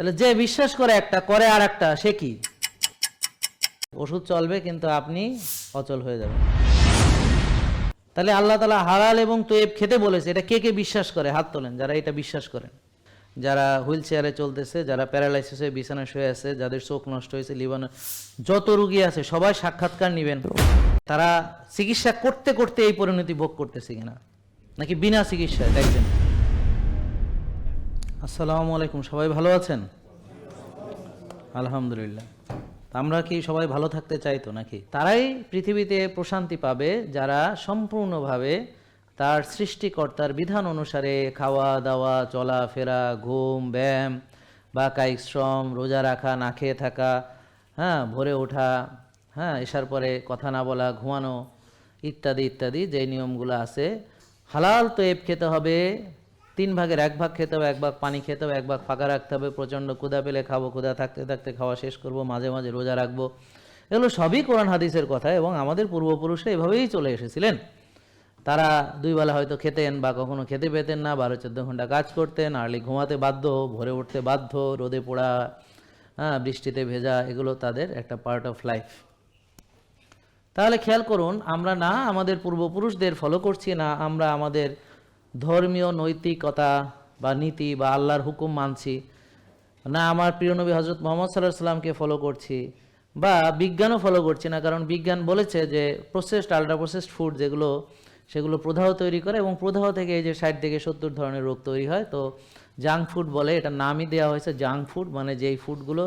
তাহলে যে বিশ্বাস করে একটা করে আর একটা, সে কি? ওষুধ চলবে কিন্তু আপনি অচল হয়ে যাবেন। তাহলে আল্লাহ তাআলা হালাল এবং তৈব খেতে বলেছে, এটা কে কে বিশ্বাস করে? হাত তোলেন যারা এটা বিশ্বাস করেন। যারা হুইল চেয়ারে চলতেছে, যারা প্যারালাইসিস হয়ে বিছানায় শুয়ে আছে, যাদের চোখ নষ্ট হয়েছে, লিভার, যত রুগী আছে সবাই সাক্ষাৎকার নেবেন। তারা চিকিৎসা করতে করতে এই পরিণতি ভোগ করতেছে কিনা, নাকি বিনা চিকিৎসায় দেখবেন। আসসালামু আলাইকুম, সবাই ভালো আছেন? আলহামদুলিল্লাহ। আমরা কি সবাই ভালো থাকতে চাই তো নাকি? তারাই পৃথিবীতে প্রশান্তি পাবে যারা সম্পূর্ণভাবে তার সৃষ্টিকর্তার বিধান অনুসারে খাওয়া দাওয়া, চলাফেরা, ঘুম, ব্যায়াম বা কায়িক শ্রম, রোজা রাখা, না খেয়ে থাকা, ভোরে ওঠা, এসার পরে কথা না বলা, ঘুমানো ইত্যাদি ইত্যাদি যে নিয়মগুলো আছে। হালাল তৈব খেতে হবে, 3 ভাগের 1 ভাগ খেতে হবে, 1 ভাগ পানি খেতে হবে, 1 ভাগ ফাঁকা রাখতে হবে। প্রচণ্ড ক্ষুধা পেলে খাবো, ক্ষুধা থাকতে থাকতে খাওয়া শেষ করব, মাঝে মাঝে রোজা রাখবো। এগুলো সবই কোরআন হাদিসের কথা এবং আমাদের পূর্বপুরুষরা এভাবেই চলে এসেছিলেন। তারা 2 বেলা হয়তো খেতেন বা কখনো খেতে পেতেন না, 12-14 ঘন্টা কাজ করতেন, আর্লি ঘুমাতে বাধ্য, ভোরে উঠতে বাধ্য, রোদে পোড়া, বৃষ্টিতে ভেজা, এগুলো তাদের একটা পার্ট অফ লাইফ। তাহলে খেয়াল করুন, আমরা না আমাদের পূর্বপুরুষদের ফলো করছি, না আমরা আমাদের ধর্মীয় নৈতিকতা বা নীতি বা আল্লাহর হুকুম মানছি, না আমার প্রিয় নবী হজরত মুহাম্মদ সাল্লাল্লাহু আলাইহি সাল্লামকে ফলো করছি, বা বিজ্ঞানও ফলো করছি না। কারণ বিজ্ঞান বলেছে যে প্রসেসড, আল্ট্রা প্রসেসড ফুড যেগুলো, সেগুলো প্রদাহ তৈরি করে এবং প্রদাহ থেকে এই যে 60 থেকে 70 ধরনের রোগ তৈরি হয়। তো জাঙ্ক ফুড বলে, এটা নামই দেওয়া হয়েছে জাঙ্ক ফুড, মানে যেই ফুডগুলো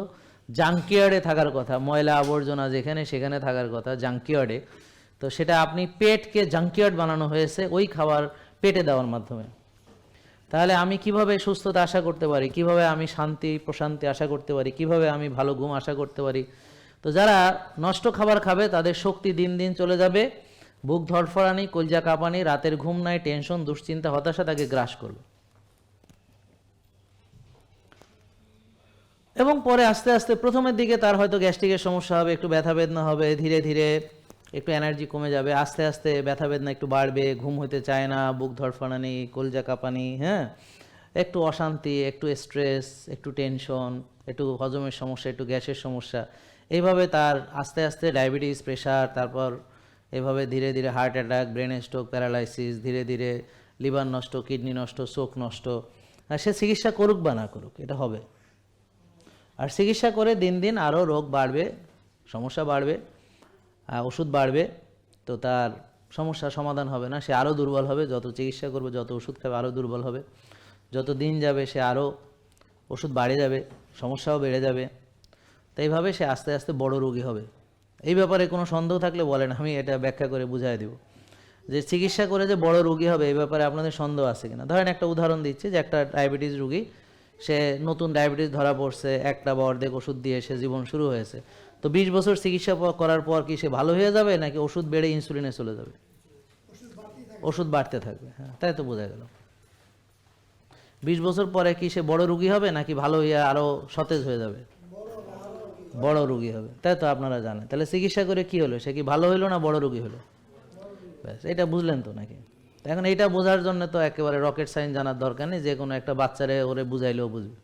জাঙ্কিয়ার্ডে থাকার কথা, ময়লা আবর্জনা যেখানে সেখানে থাকার কথা জাঙ্কিয়ার্ডে, তো সেটা আপনি পেটকে জাঙ্কিয়ার্ড বানানো হয়েছে ওই খাবার পেটে দেওয়ার মাধ্যমে। তাহলে আমি কিভাবে সুস্থতা আশা করতে পারি, কিভাবে আমি শান্তি প্রশান্তি আশা করতে পারি, কিভাবে আমি ভালো ঘুম আশা করতে পারি? তো যারা নষ্ট খাবার খাবে তাদের শক্তি দিন দিন চলে যাবে, বুক ধড়ফড়ানি, কলজা কাঁপানি, রাতের ঘুম নাই, টেনশন, দুশ্চিন্তা, হতাশা তাকে গ্রাস করবে। এবং পরে আস্তে আস্তে প্রথমের দিকে তার হয়তো গ্যাস্ট্রিকের সমস্যা হবে, একটু ব্যথা বেদনা হবে, ধীরে ধীরে একটু এনার্জি কমে যাবে, আস্তে আস্তে ব্যথা বেদনা একটু বাড়বে, ঘুম হতে চায় না, বুক ধড়ফড়ানি, কলজা কাঁপানি, একটু অশান্তি, একটু স্ট্রেস, একটু টেনশন, একটু হজমের সমস্যা, একটু গ্যাসের সমস্যা, এইভাবে তার আস্তে আস্তে ডায়াবেটিস, প্রেশার, তারপর এভাবে ধীরে ধীরে heart attack, brain stroke, paralysis, ধীরে ধীরে লিভার নষ্ট, কিডনি নষ্ট, চোখ নষ্ট। আর সে চিকিৎসা করুক বা না করুক, এটা হবে। আর চিকিৎসা করে দিন দিন আরও রোগ বাড়বে, সমস্যা বাড়বে, ওষুধ বাড়বে, তো তার সমস্যার সমাধান হবে না, সে আরও দুর্বল হবে। যত চিকিৎসা করবে, যত ওষুধ খাবে, আরও দুর্বল হবে। যত দিন যাবে সে আরও ওষুধ বাড়ে যাবে, সমস্যাও বেড়ে যাবে। তো এইভাবে সে আস্তে আস্তে বড় রোগী হবে। এই ব্যাপারে কোনো সন্দেহ থাকলে বলেন, আমি এটা ব্যাখ্যা করে বুঝাই দেব যে চিকিৎসা করে যে বড় রোগী হবে এই ব্যাপারে আপনাদের সন্দেহ আছে কিনা। ধরেন একটা উদাহরণ দিচ্ছি, যে একটা ডায়াবেটিস রোগী, সে নতুন ডায়াবেটিস ধরা পড়ছে, একটা বা অর্ধেক ওষুধ দিয়ে সে জীবন শুরু হয়েছে। তো 20 বছর চিকিৎসা করার পর কি সে ভালো হয়ে যাবে, নাকি ওষুধ বেড়ে ইনসুলিনে চলে যাবে? ওষুধ বাড়তে থাকবে। তাই তো বোঝা গেল। 20 বছর পরে কি সে বড় রোগী হবে, নাকি ভালো হয়ে আরো সতেজ হয়ে যাবে? বড় রোগী হবে। তাই তো আপনারা জানেন। তাহলে চিকিৎসা করে কি হলো, সে কি ভালো হইলো না বড় রোগী হলো? ব্যাস, এটা বুঝলেন তো নাকি? এখন এইটা বোঝার জন্য তো একেবারে রকেট সায়েন্স জানার দরকার নেই, যে কোনো একটা বাচ্চারে ওরে বুঝাইলেও বুঝবে।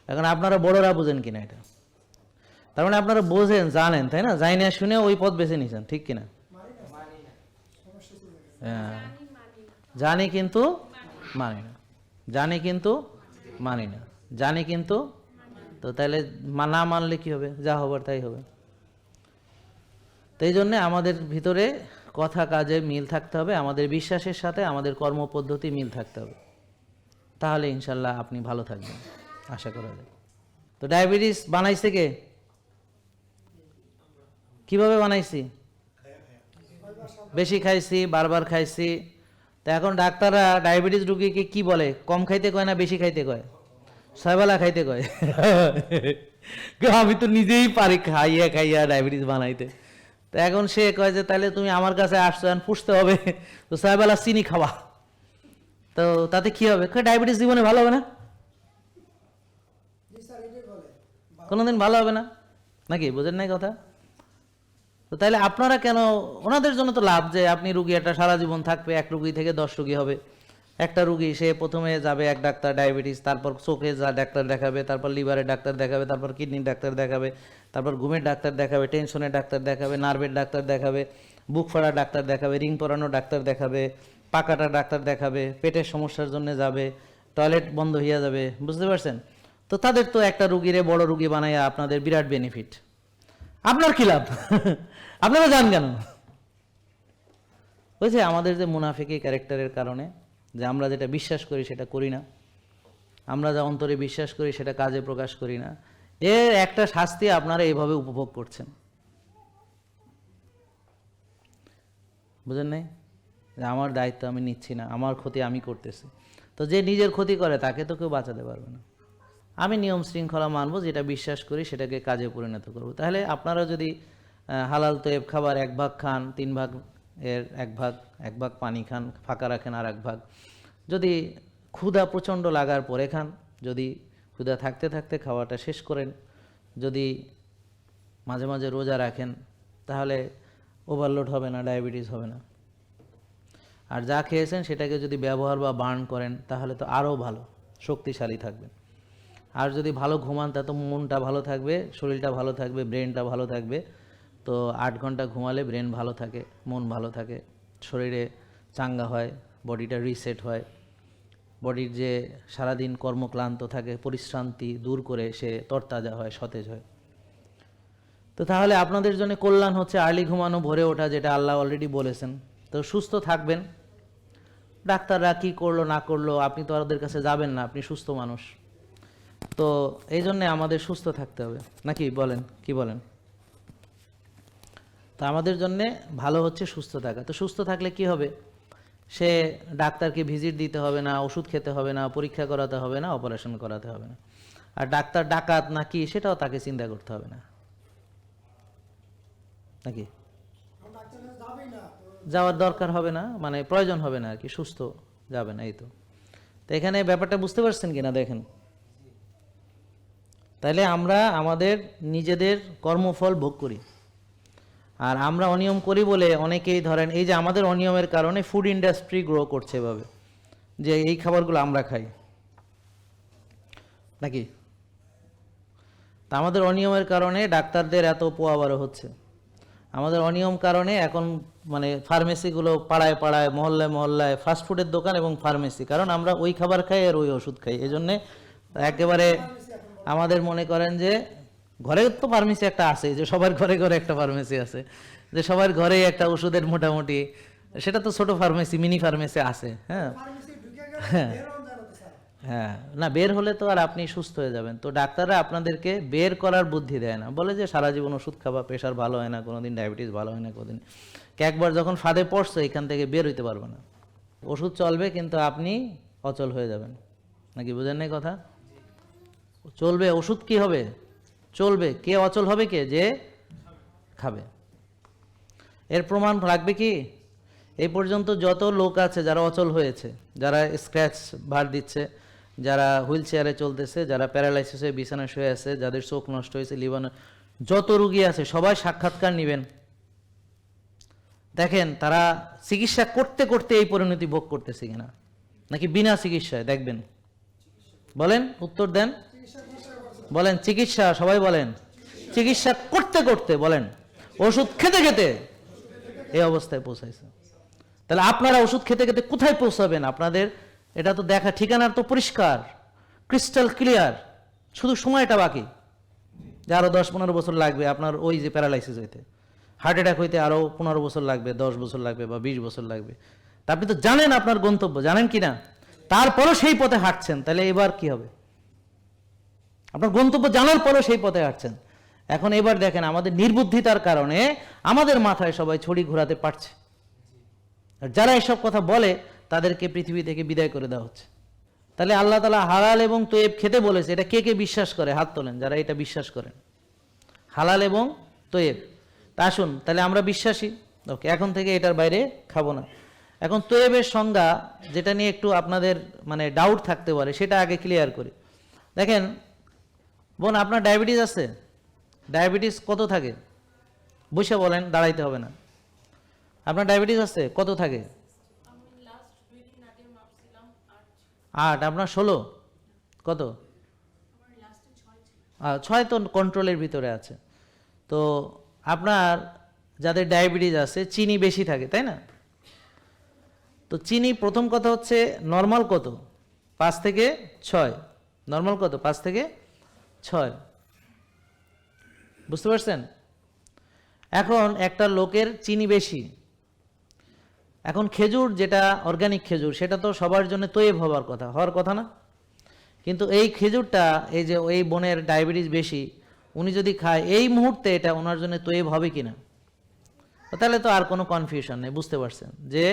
এখন আপনারা বড়রা বুঝেন কিনা এটা? তার মানে আপনারা বোঝেন, জানেন, তাই না? জানি না শুনে ওই পথ বেছে নিয়েছেন, ঠিক কিনা? হ্যাঁ, জানি কিন্তু মানি না, জানি কিন্তু মানি না, জানি কিন্তু। তো তাহলে না মানলে কি হবে? যা হবার তাই হবে। তো এই জন্যে আমাদের ভিতরে কথা কাজে মিল থাকতে হবে, আমাদের বিশ্বাসের সাথে আমাদের কর্মপদ্ধতি মিল থাকতে হবে, তাহলে ইনশাল্লাহ আপনি ভালো থাকবেন, আশা করা যায়। তো ডায়াবেটিস বানাইছে কে? কিভাবে বানাইছি? বেশি খাইছি, বারবার খাইছি। তো এখন ডাক্তাররা ডায়াবেটিস রোগীকে কি বলে? কম খাইতে কয় না বেশি খাইতে কয়? 6 বেলা খাইতে কয়। আমি তো নিজেই পারি খাইয়া খাইয়া ডায়াবেটিস বানাইতে। তো এখন সে কয় যে তাহলে তুমি আমার কাছে আসছো, এখন পুষতে হবে, তো 6 বেলা চিনি খাওয়া। তো তাতে কি হবে? ডায়াবেটিস জীবনে ভালো হবে না, কোনোদিন ভালো হবে না, নাকি? বোঝেন নাই কথা? তো তাহলে আপনারা কেন? ওনাদের জন্য তো লাভ যে আপনি রুগী একটা সারা জীবন থাকবে, 1 রুগী থেকে 10 রুগী হবে, একটা রুগী সে প্রথমে যাবে এক ডাক্তার ডায়াবেটিস, তারপর চোখে যা ডাক্তার দেখাবে, তারপর লিভারের ডাক্তার দেখাবে, তারপর কিডনির ডাক্তার দেখাবে, তারপর ঘুমের ডাক্তার দেখাবে, টেনশনের ডাক্তার দেখাবে, নার্ভের ডাক্তার দেখাবে, বুক ফাড়া ডাক্তার দেখাবে, রিং পরানো ডাক্তার দেখাবে, পাকাটা ডাক্তার দেখাবে, পেটের সমস্যার জন্য যাবে, টয়লেট বন্ধ হইয়া যাবে, বুঝতে পারছেন? তো তাদের তো একটা রুগীরে বড় রুগী বানাইয়া আপনাদের বিরাট বেনিফিট, আপনার কি লাভ? আপনারা যান কেন? বুঝছে, আমাদের যে মুনাফিকি ক্যারেক্টারের কারণে, যে আমরা যেটা বিশ্বাস করি সেটা করি না, আমরা যা অন্তরে বিশ্বাস করি সেটা কাজে প্রকাশ করি না, এর একটা শাস্তি আপনারা এইভাবে উপভোগ করছেন, বুঝেন নাই? যে আমার দায়িত্ব আমি নিচ্ছি না, আমার ক্ষতি আমি করতেছি। তো যে নিজের ক্ষতি করে তাকে তো কেউ বাঁচাতে পারবে না। আমি নিয়ম শৃঙ্খলা মানবো, যেটা বিশ্বাস করি সেটাকে কাজে পরিণত করব। তাহলে আপনারা যদি হালাল তৈব খাবার 1 ভাগ খান, 3 ভাগ এর 1 ভাগ পানি খান, ফাঁকা রাখেন আর 1 ভাগ, যদি ক্ষুধা প্রচণ্ড লাগার পরে খান, যদি ক্ষুধা থাকতে থাকতে খাওয়াটা শেষ করেন, যদি মাঝে মাঝে রোজা রাখেন, তাহলে ওভারলোড হবে না, ডায়াবেটিস হবে না। আর যা খেয়েছেন সেটাকে যদি ব্যবহার বা বার্ন করেন তাহলে তো আরও ভালো, শক্তিশালী থাকবেন। আর যদি ভালো ঘুমান তা তো মনটা ভালো থাকবে, শরীরটা ভালো থাকবে, ব্রেনটা ভালো থাকবে। তো 8 ঘন্টা ঘুমালে ব্রেন ভালো থাকে, মন ভালো থাকে, শরীরে চাঙ্গা হয়, বডিটা রিসেট হয়, বডির যে সারাদিন কর্মক্লান্ত থাকে পরিশ্রান্তি দূর করে সে তরতাজা হয়, সতেজ হয়। তো তাহলে আপনাদের জন্য কল্যাণ হচ্ছে আর্লি ঘুমানো, ভোরে ওঠা, যেটা আল্লাহ অলরেডি বলেছেন। তো সুস্থ থাকবেন। ডাক্তাররা কি করলো না করলো আপনি তো ওদের কাছে যাবেন না, আপনি সুস্থ মানুষ। তো এই জন্যে আমাদের সুস্থ থাকতে হবে, নাকি বলেন? কি বলেন? তো আমাদের জন্যে ভালো হচ্ছে সুস্থ থাকা। তো সুস্থ থাকলে কি হবে? সে ডাক্তারকে ভিজিট দিতে হবে না, ওষুধ খেতে হবে না, পরীক্ষা করাতে হবে না, অপারেশন করাতে হবে না। আর ডাক্তার ডাকাত নাকি সেটাও তাকে চিন্তা করতে হবে না, নাকি? যাওয়ার দরকার হবে না, মানে প্রয়োজন হবে না আর কি, সুস্থ যাবে না, এই তো। তো এখানে ব্যাপারটা বুঝতে পারছেন কিনা দেখেন। তাইলে আমরা আমাদের নিজেদের কর্মফল ভোগ করি, আর আমরা অনিয়ম করি বলে অনেকেই ধরেন এই যে আমাদের অনিয়মের কারণে ফুড ইন্ডাস্ট্রি গ্রো করছে এভাবে, যে এই খাবারগুলো আমরা খাই, নাকি? তা আমাদের অনিয়মের কারণে ডাক্তারদের এত পোয়াবারো হচ্ছে, আমাদের অনিয়ম কারণে এখন মানে ফার্মেসিগুলো পাড়ায় পাড়ায়, মহল্লায় মহল্লায় ফাস্টফুডের দোকান এবং ফার্মেসি, কারণ আমরা ওই খাবার খাই আর ওই ওষুধ খাই। এই জন্যে একেবারে আমাদের মনে করেন যে ঘরে তো ফার্মেসি একটা আছে, যে সবার ঘরে ঘরে একটা ফার্মেসি আছে, যে সবার ঘরে একটা ওষুধের মোটামুটি, সেটা তো ছোট ফার্মেসি, মিনি ফার্মেসি আছে। হ্যাঁ হ্যাঁ হ্যাঁ, না বের হলে তো আর আপনি সুস্থ হয়ে যাবেন। তো ডাক্তাররা আপনাদেরকে বের করার বুদ্ধি দেয় না, বলে যে সারা জীবন ওষুধ খাবা, প্রেশার ভালো হয় না, কোনোদিন ডায়াবেটিস ভালো হয় না, কোনোদিন একবার যখন ফাঁদে পড়ছে এখান থেকে বের হইতে পারবে না। ওষুধ চলবে কিন্তু আপনি অচল হয়ে যাবেন, নাকি? বুঝেন নাই কথা? চলবে, ওষুধ কি হবে? চলবে। কে অচল হবে? কে যে খাবে। এর প্রমাণ রাখবে কি? এই পর্যন্ত যত লোক আছে যারা অচল হয়েছে, যারা স্ক্র্যাচ ভার দিচ্ছে, যারা হুইল চেয়ারে চলতেছে, যারা প্যারালাইসিস হয়ে বিছানায় শুয়ে আছে, যাদের চোখ নষ্ট হয়েছে, লিভার, যত রুগী আছে সবাই সাক্ষাৎকার নেবেন, দেখেন তারা চিকিৎসা করতে করতে এই পরিণতি ভোগ করতেছে কিনা, নাকি বিনা চিকিৎসায়। দেখবেন, বলেন, উত্তর দেন, বলেন। চিকিৎসা, সবাই বলেন। চিকিৎসা করতে করতে, বলেন। ওষুধ খেতে খেতে এই অবস্থায় পৌঁছাইছে। তাহলে আপনারা ওষুধ খেতে খেতে কোথায় পৌঁছাবেন? আপনাদের এটা তো দেখা ঠিকানার তো পরিষ্কার, ক্রিস্টাল ক্লিয়ার, শুধু সময়টা বাকি, যে আরো 10-15 বছর লাগবে আপনার ওই যে প্যারালাইসিস হইতে, হার্ট অ্যাটাক হইতে আরো 15 বছর লাগবে, 10 বছর লাগবে বা 20 বছর লাগবে। তা আপনি তো জানেন আপনার গন্তব্য, জানেন কিনা? তারপরও সেই পথে হাঁটছেন, তাহলে এবার কি হবে? আপনার গন্তব্য জানার পরও সেই পথে হাঁটছেন। এখন এবার দেখেন আমাদের নির্বুদ্ধিতার কারণে আমাদের মাথায় সবাই ছড়ি ঘোরাতে পারছে, আর যারা এসব কথা বলে তাদেরকে পৃথিবী থেকে বিদায় করে দেওয়া হচ্ছে। তাহলে আল্লাহ তাআলা হালাল এবং তৈব খেতে বলেছে, এটা কে কে বিশ্বাস করে? হাত তোলেন যারা এটা বিশ্বাস করেন, হালাল এবং তৈব। তা আসুন, তাহলে আমরা বিশ্বাসী, ওকে, এখন থেকে এটার বাইরে খাবো না। এখন তৈবের সংজ্ঞা, যেটা নিয়ে একটু আপনাদের মানে ডাউট থাকতে পারে, সেটা আগে ক্লিয়ার করি। দেখেন বোন, আপনার ডায়াবেটিস আছে? ডায়াবেটিস কত থাকে? বসে বলেন, দাঁড়াইতে হবে না। আপনার ডায়াবেটিস আছে? কত থাকে? 8, আপনার 16, কত? 6 তো কন্ট্রোলের ভিতরে আছে। তো আপনার যাদের ডায়াবেটিস আছে চিনি বেশি থাকে, তাই না? তো চিনি প্রথম কথা হচ্ছে নর্মাল কত? 5 থেকে 6। নর্মাল কত? 5 থেকে 6, বুঝতে পারছেন? এখন একটা লোকের চিনি বেশি, এখন খেজুর যেটা অর্গানিক খেজুর সেটা তো সবার জন্য তৈব হওয়ার কথা না, কিন্তু এই খেজুরটা এই যে ওই বোনের ডায়াবেটিস বেশি, উনি যদি খায় এই মুহূর্তে এটা ওনার জন্য তৈব হবে কিনা? তাহলে তো আর কোনো কনফিউশন নেই, বুঝতে পারছেন যে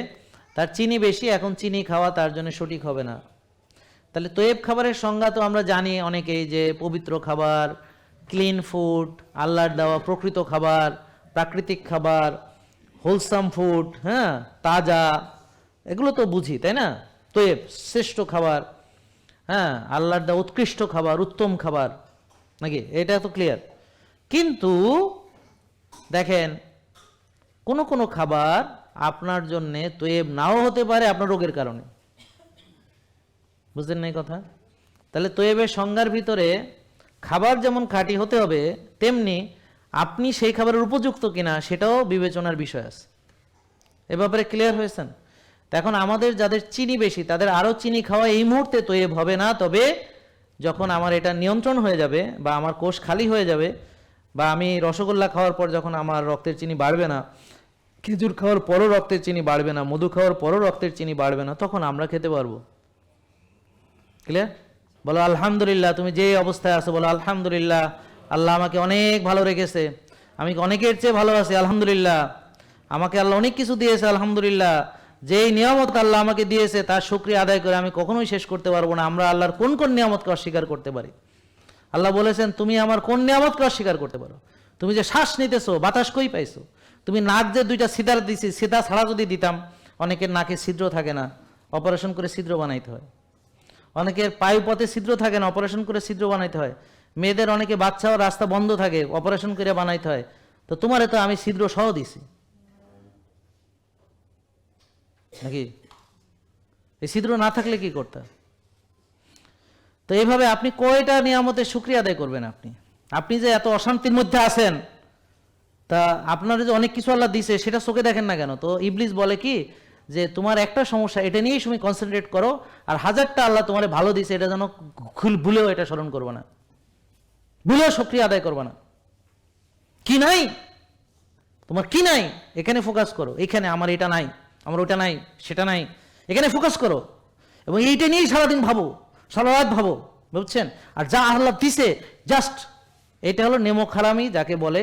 তার চিনি বেশি, এখন চিনি খাওয়া তার জন্য সঠিক হবে না। তাহলে তৈব খাবারের সংজ্ঞা তো আমরা জানি অনেকেই, যে পবিত্র খাবার, ক্লিন ফুড, আল্লাহর দেওয়া প্রকৃত খাবার, প্রাকৃতিক খাবার, হোলসাম ফুড, হ্যাঁ, তাজা, এগুলো তো বুঝি, তাই না? তৈব শ্রেষ্ঠ খাবার, হ্যাঁ, আল্লাহর দেওয়া উৎকৃষ্ট খাবার, উত্তম খাবার, নাকি? এটা তো ক্লিয়ার। কিন্তু দেখেন কোন কোন খাবার আপনার জন্য তৈব নাও হতে পারে আপনার রোগের কারণে, বুঝলেন না এই কথা? তাহলে তৈবের সংজ্ঞার ভিতরে খাবার যেমন খাঁটি হতে হবে, তেমনি আপনি সেই খাবারের উপযুক্ত কিনা সেটাও বিবেচনার বিষয় আছে। এ ব্যাপারে ক্লিয়ার হয়েছেন? এখন আমাদের যাদের চিনি বেশি তাদের আরও চিনি খাওয়া এই মুহূর্তে তৈব হবে না, তবে যখন আমার এটা নিয়ন্ত্রণ হয়ে যাবে বা আমার কোষ খালি হয়ে যাবে, বা আমি রসগোল্লা খাওয়ার পর যখন আমার রক্তের চিনি বাড়বে না, খেজুর খাওয়ার পরও রক্তের চিনি বাড়বে না, মধু খাওয়ার পরও রক্তের চিনি বাড়বে না, তখন আমরা খেতে পারবো। ক্লিয়ার? বলো আলহামদুলিল্লাহ। তুমি যে অবস্থায় আছো বলো আলহামদুলিল্লাহ, আল্লাহ আমাকে অনেক ভালো রেখেছে, আমি অনেকের চেয়ে ভালো আছি আলহামদুলিল্লাহ, আমাকে আল্লাহ অনেক কিছু দিয়েছে আলহামদুলিল্লাহ। যেই নিয়ামত আল্লাহ আমাকে দিয়েছে তার শুকরিয়া আদায় করে আমি কখনোই শেষ করতে পারবো না। আমরা আল্লাহর কোন কোন নিয়ামতকে অস্বীকার করতে পারি? আল্লাহ বলেছেন তুমি আমার কোন নিয়ামতকে অস্বীকার করতে পারো? তুমি যে শ্বাস নিতেছো, বাতাস কই পাইছো? তুমি নাক যে 2টা সিদার দিছি, সিধা ছাড়া যদি দিতাম, অনেকের নাকে ছিদ্র থাকে না, অপারেশন করে ছিদ্র বানাইতে হয়। অনেকের পায়ু পথে ছিদ্র থাকে না, অপারেশন করে ছিদ্র বানাইতে হয়। মেয়েদের অনেকে বাচ্চা ও রাস্তা বন্ধ থাকে, অপারেশন করে বানাইতে হয়। তো তোমারে তো আমি ছিদ্র সহ দিছি, নাকি? এই ছিদ্র না থাকলে কি করতে? তো এইভাবে আপনি কয়টা নিয়ামতের শুকরিয়া আদায় করবেন? আপনি যে এত অশান্তির মধ্যে আছেন, তা আপনার যে অনেক কিছু আল্লাহ দিছে সেটা চোখে দেখেন না কেন? তো ইবলিস বলে কি, যে তোমার একটা সমস্যা, এটা নিয়েই তুমি কনসেন্ট্রেট করো, আর 1000টা আল্লাহ তোমার ভালো দিছে এটা যেন ভুলেও এটা স্মরণ করবে না, ভুলেও শুকরিয়া আদায় করবে না। কি নাই তোমার, কি নাই, এখানে ফোকাস করো। এখানে আমার এটা নাই, আমার ওটা নাই, সেটা নাই, এখানে ফোকাস করো এবং এইটা নিয়েই সারাদিন ভাবো, সারা রাত ভাবো, বুঝছেন? আর যা আল্লাহ দিছে জাস্ট, এটা হলো নেমক হারামি যাকে বলে,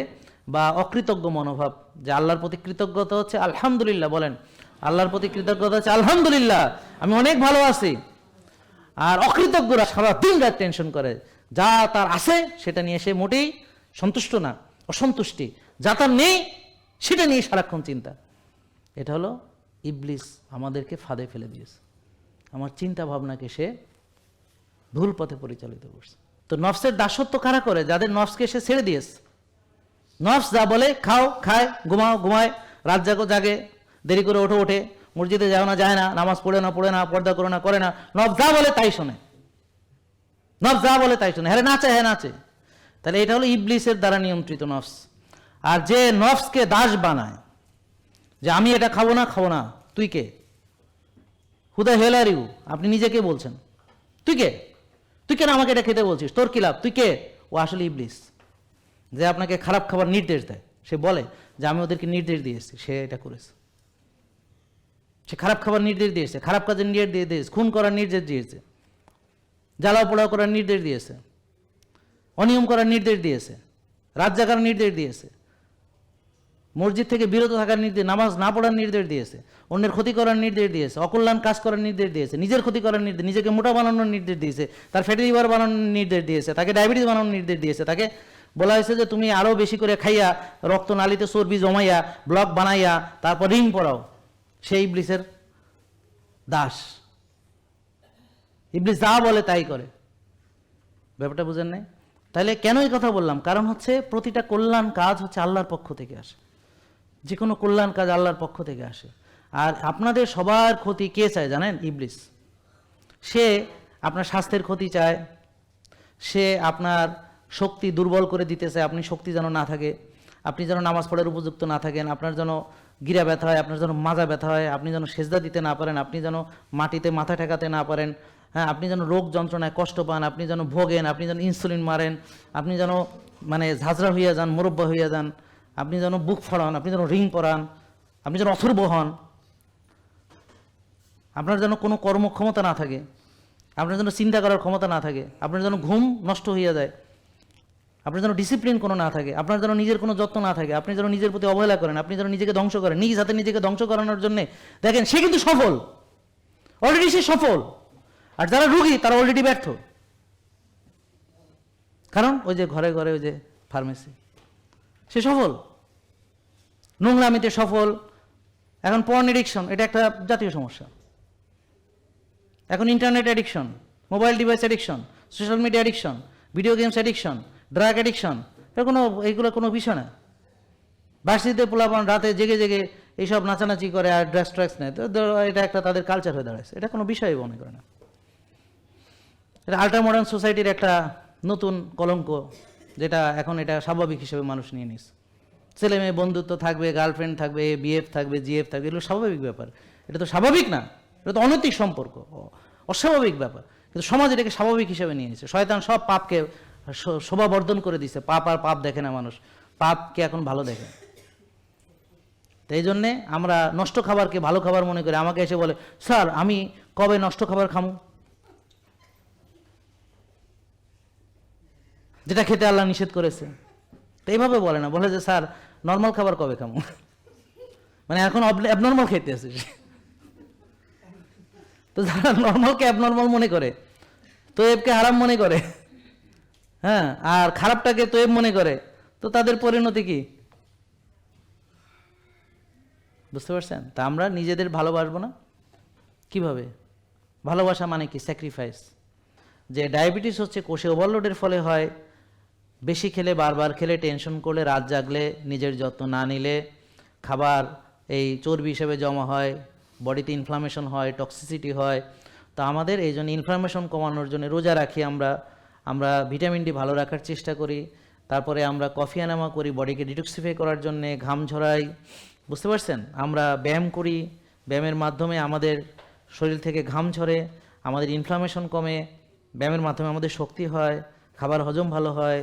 বা অকৃতজ্ঞ মনোভাব। যে আল্লাহর প্রতি কৃতজ্ঞতা হচ্ছে আলহামদুলিল্লাহ, বলেন আল্লাহর প্রতি কৃতজ্ঞতা হচ্ছে আলহামদুলিল্লাহ, আমি অনেক ভালো আছি। আর অকৃতজ্ঞরা সারাদিন রাত টেনশন করে, যা তার আছে সেটা নিয়ে সে মোটেই সন্তুষ্ট না, অসন্তুষ্টি, যা তার নেই সেটা নিয়ে সারাক্ষণ চিন্তা। এটা হলো ইবলিস আমাদেরকে ফাঁদে ফেলে দিয়েছে, আমার চিন্তা ভাবনাকে সে ভুল পথে পরিচালিত করছে। তো নফসের দাসত্ব কারা করে? যাদের নফসকে সে ছেড়ে দিয়েছে। নফস যা বলে খাও খায়, ঘুমাও ঘুমায়, রাত জাগো জাগে, দেরি করে ওঠে, মসজিদে যাও না যায় না, নামাজ পড়ে না পর্দা করো না করে না, নফস যা বলে তাই শোনে, নফস যা বলে তাই শোনে, হ্যাঁ নাচে, হ্যাঁ নাচে। তাহলে এটা হলো ইবলিসের দ্বারা নিয়ন্ত্রিত নফস। আর যে নফসকে দাস বানায়, যে আমি এটা খাবো না, তুই কে? হুদা হেল আর ইউ, আপনি নিজেকে বলছেন, তুই কেন আমাকে এটা খেতে বলছিস, তোর কি লাভ, তুই কে? ও আসলে ইবলিস, যে আপনাকে খারাপ খাবার নির্দেশ দেয়। সে বলে যে আমি ওদেরকে নির্দেশ দিয়েছি, সে এটা করেছে, সে খারাপ খাবার নির্দেশ দিয়েছে, খারাপ কাজের নির্দেশ দিয়েছে, খুন করার নির্দেশ দিয়েছে, জ্বালাও পোড়াও করার নির্দেশ দিয়েছে, অনিয়ম করার নির্দেশ দিয়েছে, রাত জাগার নির্দেশ দিয়েছে, মসজিদ থেকে বিরত থাকার নির্দেশ, নামাজ না পড়ার নির্দেশ দিয়েছে, অন্যের ক্ষতি করার নির্দেশ দিয়েছে, অকল্যাণ কাজ করার নির্দেশ দিয়েছে, নিজের ক্ষতি করার নির্দেশ, নিজেকে মোটা বানানোর নির্দেশ দিয়েছে, তার ফ্যাটি লিভার বানানোর নির্দেশ দিয়েছে, তাকে ডায়াবেটিস বানানোর নির্দেশ দিয়েছে, তাকে বলা হয়েছে যে তুমি আরও বেশি করে খাইয়া রক্ত নালিতে চর্বি জমাইয়া ব্লক বানাইয়া তারপর রিং পরাও। সেই ইবলিসের দাস, ইবলিস যা বলে তাই করে। ব্যাপারটা বুঝেন নাই? তাহলে কেন এই কথা বললাম? কারণ হচ্ছে প্রতিটা কল্যাণ কাজ হচ্ছে আল্লাহর পক্ষ থেকে আসে, যে কোনো কল্যাণ কাজ আল্লাহর পক্ষ থেকে আসে। আর আপনাদের সবার ক্ষতি কে চায় জানেন? ইবলিস। সে আপনার স্বাস্থ্যের ক্ষতি চায়, সে আপনার শক্তি দুর্বল করে দিতেছে, আপনি শক্তি যেন না থাকে, আপনি যেন নামাজ পড়ার উপযুক্ত না থাকেন, আপনার যেন গিরা ব্যথা হয়, আপনার যেন মাজা ব্যথা হয়, আপনি যেন সেজদা দিতে না পারেন, আপনি যেন মাটিতে মাথা ঠেকাতে না পারেন, হ্যাঁ, আপনি যেন রোগ যন্ত্রণায় কষ্ট পান, আপনি যেন ভোগেন, আপনি যেন ইনসুলিন মারেন, আপনি যেন মানে ঝাঁঝরা হইয়া যান, মুরব্বা হইয়া যান, আপনি যেন বুক ফড়ান, আপনি যেন রিং পরান, আপনি যেন অথর্ব হন, আপনার যেন কোনো কর্মক্ষমতা না থাকে, আপনার যেন চিন্তা করার ক্ষমতা না থাকে, আপনার যেন ঘুম নষ্ট হইয়া যায়, আপনার যেন ডিসিপ্লিন কোনো না থাকে, আপনার যেন নিজের কোনো যত্ন না থাকে, আপনি যেন নিজের প্রতি অবহেলা করেন, আপনি যেন নিজেকে ধ্বংস করেন, নিজ হাতে নিজেকে ধ্বংস করানোর জন্য দেখেন সে কিন্তু সফল, অলরেডি সে সফল। আর যারা রোগী তারা অলরেডি ব্যর্থ। কারণ ওই যে ঘরে ঘরে ওই যে ফার্মেসি, সে সফল, নোংরামিতে সফল। এখন পর্ন এডিকশন, এটা একটা জাতীয় সমস্যা। এখন internet addiction, mobile device addiction, social media addiction, video games addiction, drug addiction, এইগুলো কোনো বিষয় না। ভার্সিটিতে পোলাপান রাতে জেগে জেগে এইসব নাচানাচি করে আর ড্রাগস নেয়, তো এটা একটা তাদের কালচার হয়ে দাঁড়াচ্ছে, এটা কোনো বিষয়ই মনে করে না। এটা আল্ট্রা মডার্ন সোসাইটির একটা নতুন কলঙ্ক, যেটা এখন এটা স্বাভাবিক হিসেবে মানুষ নিয়ে নিস। ছেলে মেয়ে বন্ধুত্ব থাকবে, গার্লফ্রেন্ড থাকবে, বিএফ থাকবে, জিএফ থাকবে, এগুলো স্বাভাবিক ব্যাপার। এটা তো স্বাভাবিক না, এটা তো অনৈতিক সম্পর্ক, অস্বাভাবিক ব্যাপার। কিন্তু সমাজ এটাকে স্বাভাবিক হিসেবে নিয়ে নিয়েছে। শয়তান সব পাপকে শোভাবর্ধন করে দিচ্ছে। পাপ আর পাপ দেখে না মানুষ, পাপকে এখন ভালো দেখে। তো এই জন্যে আমরা নষ্ট খাবারকে ভালো খাবার মনে করি। আমাকে এসে বলে, স্যার আমি কবে নষ্ট খাবার খামু, যেটা খেতে আল্লাহ নিষেধ করেছে। তো এইভাবে বলে না, বলে যে স্যার নর্মাল খাবার কবে খামু, মানে এখন অ্যাবনর্মাল খেতে আছে। তো যারা নর্মালকে অ্যাবনর্মাল মনে করে, তোয়েবকে হারাম মনে করে, হ্যাঁ, আর খারাপটাকে তোয়েব মনে করে, তো তাদের পরিণতি কি বুঝতে পারছেন? তা আমরা নিজেদের ভালোবাসবো না কিভাবে? ভালোবাসা মানে কি? স্যাক্রিফাইস। যে ডায়াবেটিস হচ্ছে কোষে ওভারলোডের ফলে হয়, বেশি খেলে, বারবার খেলে, টেনশন করলে, রাত জাগলে, নিজের যত্ন না নিলে খাবার এই চর্বি হিসেবে জমা হয়, বডিতে ইনফ্লামেশন হয়, টক্সিসিটি হয়। তো আমাদের এই জন্য ইনফ্লামেশন কমানোর জন্য রোজা রাখি, আমরা ভিটামিন ডি ভালো রাখার চেষ্টা করি। তারপরে আমরা কফি এনামা করি বডিকে ডিটক্সিফাই করার জন্যে, ঘাম ঝরাই, বুঝতে পারছেন? আমরা ব্যায়াম করি, ব্যায়ামের মাধ্যমে আমাদের শরীর থেকে ঘাম ঝরে, আমাদের ইনফ্লামেশন কমে, ব্যায়ামের মাধ্যমে আমাদের শক্তি হয়, খাবার হজম ভালো হয়,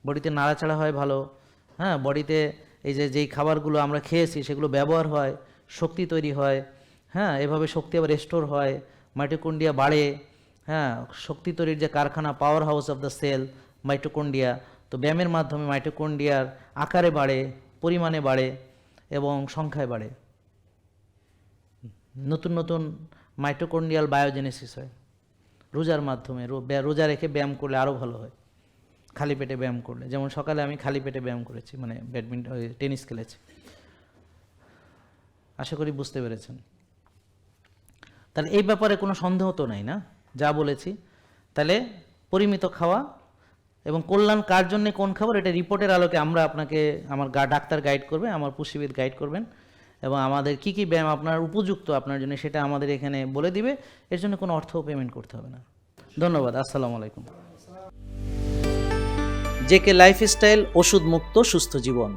বডিতে নাড়াচাড়া হয় ভালো, হ্যাঁ, বডিতে এই যেই খাবারগুলো আমরা খেয়েছি সেগুলো ব্যবহার হয়, শক্তি তৈরি হয়, হ্যাঁ, এভাবে শক্তি আবার রেস্টোর হয়, মাইটোকন্ড্রিয়া বাড়ে, হ্যাঁ, শক্তি তৈরির যে কারখানা, power house of the cell mitochondria. তো ব্যায়ামের মাধ্যমে মাইটোকন্ড্রিয়ার আকারে বাড়ে, পরিমাণে বাড়ে এবং সংখ্যায় বাড়ে। নতুন নতুন মাইটোকন্ড্রিয়াল বায়োজেনেসিস হয় রোজার মাধ্যমে। রোজা রেখে ব্যায়াম করলে আরও ভালো হয়, খালি পেটে ব্যায়াম করলে। যেমন সকালে আমি খালি পেটে ব্যায়াম করেছি, মানে ব্যাডমিন্টন, টেনিস খেলেছি। আশা করি বুঝতে পেরেছেন। তাহলে এই ব্যাপারে কোনো সন্দেহ তো নাই না, যা বলেছি। তাহলে পরিমিত খাওয়া এবং কল্যাণ কার জন্যে কোন খাবার, এটা রিপোর্টের আলোকে আমরা আপনাকে, আমার ডাক্তার গাইড করবে, আমার পুষ্টিবিদ গাইড করবেন, এবং আমাদের কি কি ব্যায়াম আপনার উপযুক্ত আপনার জন্য সেটা আমাদের এখানে বলে দিবে। এর জন্য কোনো অর্থ পেমেন্ট করতে হবে না। ধন্যবাদ। আসসালামু আলাইকুম। জেকে লাইফস্টাইল, ওষুধ মুক্ত সুস্থ জীবন।